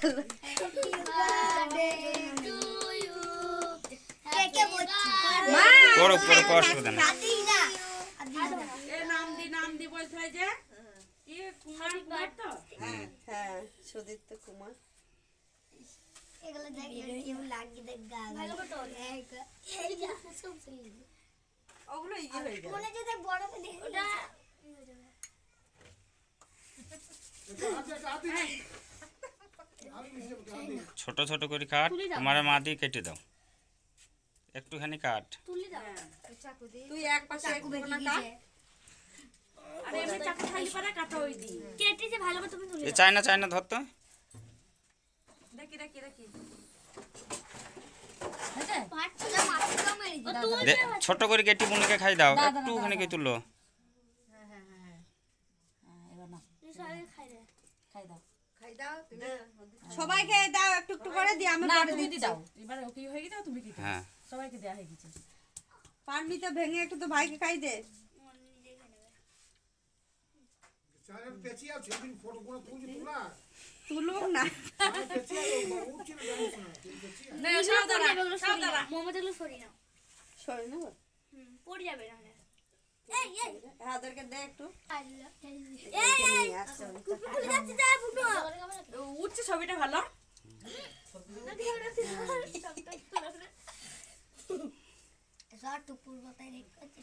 পড়ো পড়ো পড়ো অসুবিধা নেই। নাম দি বলতে হয় যে কি কুমার কুমার তো হ্যাঁ সুদীপ্ত কুমার। এগুলো দেখ কেমন লাগে দেখ গা ভালো তো এই যা সব ফ্রি ওগুলো ইয়ে হয়ে যাবে। মনে যেতে বড় করে দেখ ওটা ছোট ছোট করে কাট, তোমার মা দিয়ে কেটে দাও, একটুখানি কাট। তুলি দাও তুই এক পাশে একটু না কাট। আরে এমনি চাকু খালি পারে কাটো ওই দি কেটে যে ভালো করে তুমি তুলি এ চায়না চায়না ধরতো। দেখি দেখি দেখি পাঁচটা মাছটা মেরে দিই ছোট করে কেটে বুনিকে খাই দাও, একটুখানি কে তুলো। সবাই খাই দে খাই দাও খাই দাও তুমি সবাইকে দাও একটু একটু করে দি। আমি না পরে তুমি দিচ্ছি। দাও এবারে ওকে হয়ে গেছে তুমি কি দাও হ্যাঁ সবাইকে দেয়া হয়ে গেছে পারমিতা ভেঙে একটু তো ভাইকে খাই দে। তুলুক না না সাবধান সাবধান মোমোগুলো সরি নাও সরে না পড়ে যাবে না এই এই হ্যাঁ ওদেরকে দে একটু। এই নিয়ে আসো। খুলে যাচ্ছে যা বুটো উঠছে ছবিটা ভালো সব টুকুর কথাই রেখেছি